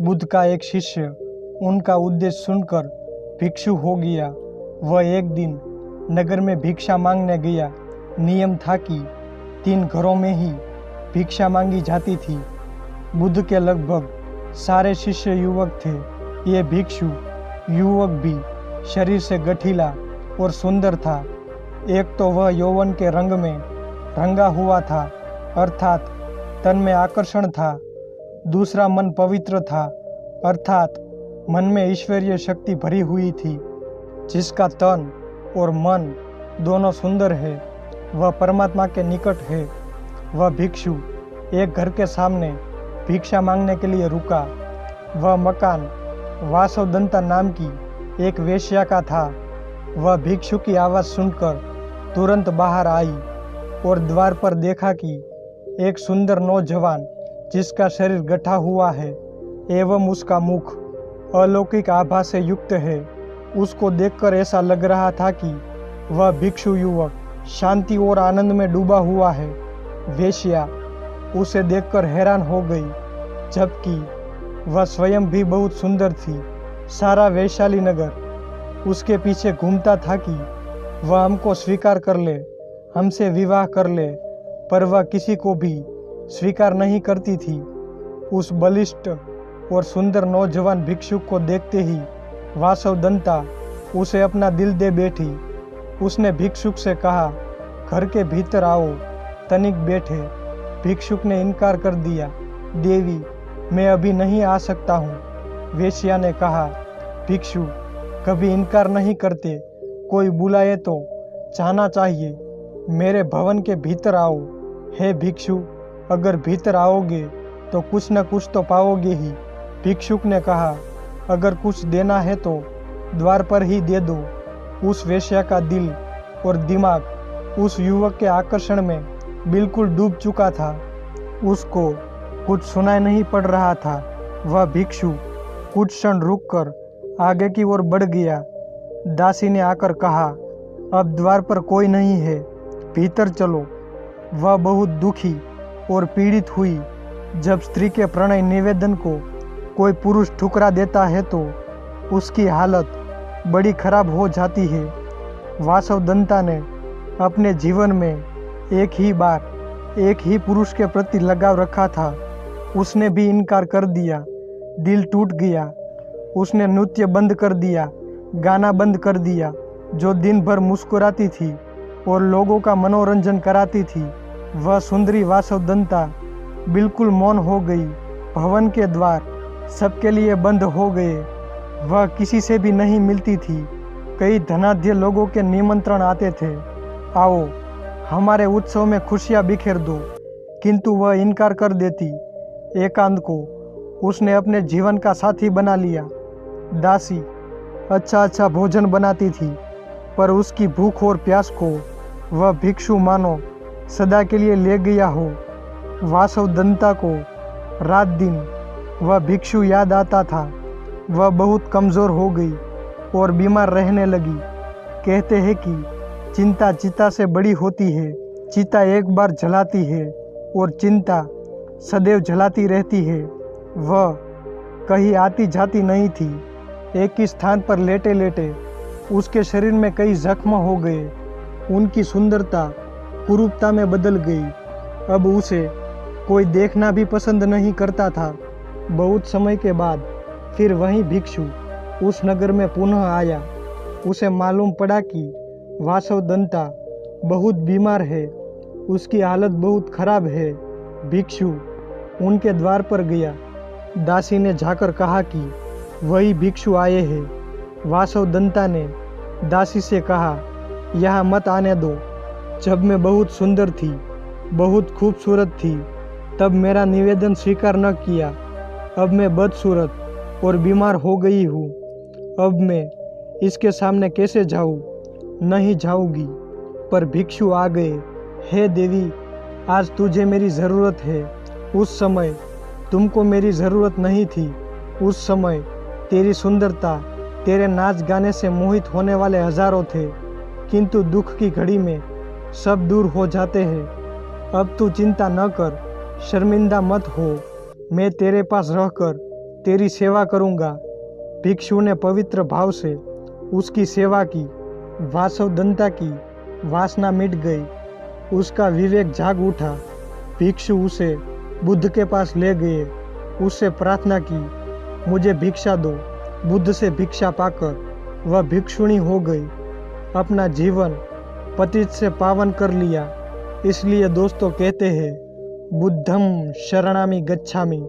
बुद्ध का एक शिष्य उनका उद्देश्य सुनकर भिक्षु हो गया। वह एक दिन नगर में भिक्षा मांगने गया। नियम था कि 3 घरों में ही भिक्षा मांगी जाती थी। बुद्ध के लगभग सारे शिष्य युवक थे। ये भिक्षु युवक भी शरीर से गठीला और सुंदर था। एक तो वह यौवन के रंग में रंगा हुआ था, अर्थात तन में आकर्षण था। दूसरा मन पवित्र था, अर्थात मन में ईश्वरीय शक्ति भरी हुई थी। जिसका तन और मन दोनों सुंदर है, वह परमात्मा के निकट है। वह भिक्षु एक घर के सामने भिक्षा मांगने के लिए रुका। वह मकान वासवदंता नाम की एक वेश्या का था। वह भिक्षु की आवाज़ सुनकर तुरंत बाहर आई और द्वार पर देखा कि एक सुंदर नौजवान जिसका शरीर गठा हुआ है एवं उसका मुख अलौकिक आभा से युक्त है। उसको देखकर ऐसा लग रहा था कि वह भिक्षु युवक शांति और आनंद में डूबा हुआ है। वेश्या उसे देखकर हैरान हो गई, जबकि वह स्वयं भी बहुत सुंदर थी। सारा वैशाली नगर उसके पीछे घूमता था कि वह हमको स्वीकार कर ले, हमसे विवाह कर ले, पर वह किसी को भी स्वीकार नहीं करती थी। उस बलिष्ठ और सुंदर नौजवान भिक्षुक को देखते ही वासवदंता उसे अपना दिल दे बैठी। उसने भिक्षुक से कहा, घर के भीतर आओ, तनिक बैठे। भिक्षुक ने इनकार कर दिया। देवी, मैं अभी नहीं आ सकता हूँ। वेश्या ने कहा, भिक्षु कभी इनकार नहीं करते, कोई बुलाए तो जाना चाहिए। मेरे भवन के भीतर आओ। हे भिक्षु, अगर भीतर आओगे तो कुछ न कुछ तो पाओगे ही। भिक्षुक ने कहा, अगर कुछ देना है तो द्वार पर ही दे दो। उस वेश्या का दिल और दिमाग उस युवक के आकर्षण में बिल्कुल डूब चुका था। उसको कुछ सुनाई नहीं पड़ रहा था। वह भिक्षु कुछ क्षण रुककर आगे की ओर बढ़ गया। दासी ने आकर कहा, अब द्वार पर कोई नहीं है, भीतर चलो। वह बहुत दुखी और पीड़ित हुई। जब स्त्री के प्रणय निवेदन को कोई पुरुष ठुकरा देता है तो उसकी हालत बड़ी खराब हो जाती है। वासवदंता ने अपने जीवन में एक ही बार एक ही पुरुष के प्रति लगाव रखा था। उसने भी इनकार कर दिया। दिल टूट गया। उसने नृत्य बंद कर दिया, गाना बंद कर दिया, जो दिन भर मुस्कुराती थी और लोगों का मनोरंजन कराती थी। वह सुंदरी वासवदंता बिल्कुल मौन हो गई। भवन के द्वार सबके लिए बंद हो गए। वह किसी से भी नहीं मिलती थी। कई धनाढ्य लोगों के निमंत्रण आते थे, आओ हमारे उत्सव में खुशियाँ बिखेर दो, किंतु वह इनकार कर देती। एकांत को उसने अपने जीवन का साथी बना लिया। दासी अच्छा भोजन बनाती थी, पर उसकी भूख और प्यास को वह भिक्षु मानो सदा के लिए ले गया हो। वासवदंता को रात दिन वह भिक्षु याद आता था। वह बहुत कमज़ोर हो गई और बीमार रहने लगी। कहते हैं कि चिंता चिता से बड़ी होती है। चिता एक बार जलाती है और चिंता सदैव जलाती रहती है। वह कहीं आती जाती नहीं थी। एक ही स्थान पर लेटे लेटे उसके शरीर में कई जख्म हो गए। उनकी सुंदरता कुरूपता में बदल गई। अब उसे कोई देखना भी पसंद नहीं करता था। बहुत समय के बाद फिर वही भिक्षु उस नगर में पुनः आया। उसे मालूम पड़ा कि वासवदंता बहुत बीमार है, उसकी हालत बहुत खराब है। भिक्षु उनके द्वार पर गया। दासी ने जाकर कहा कि वही भिक्षु आए हैं। वासवदंता ने दासी से कहा, यहाँ मत आने दो। जब मैं बहुत सुंदर थी, बहुत खूबसूरत थी, तब मेरा निवेदन स्वीकार न किया। अब मैं बदसूरत और बीमार हो गई हूँ। अब मैं इसके सामने कैसे जाऊँ? नहीं जाऊँगी। पर भिक्षु आ गए। हे देवी, आज तुझे मेरी ज़रूरत है। उस समय तुमको मेरी ज़रूरत नहीं थी। उस समय तेरी सुंदरता, तेरे नाच गाने से मोहित होने वाले हजारों थे, किंतु दुख की घड़ी में सब दूर हो जाते हैं। अब तू चिंता न कर, शर्मिंदा मत हो। मैं तेरे पास रहकर तेरी सेवा करूँगा। भिक्षु ने पवित्र भाव से उसकी सेवा की। वासवदत्ता की वासना मिट गई, उसका विवेक जाग उठा। भिक्षु उसे बुद्ध के पास ले गए, उससे प्रार्थना की, मुझे भिक्षा दो। बुद्ध से भिक्षा पाकर वह भिक्षुणी हो गई, अपना जीवन पतित से पावन कर लिया। इसलिए दोस्तों कहते हैं, बुद्धं शरणामि गच्छामि।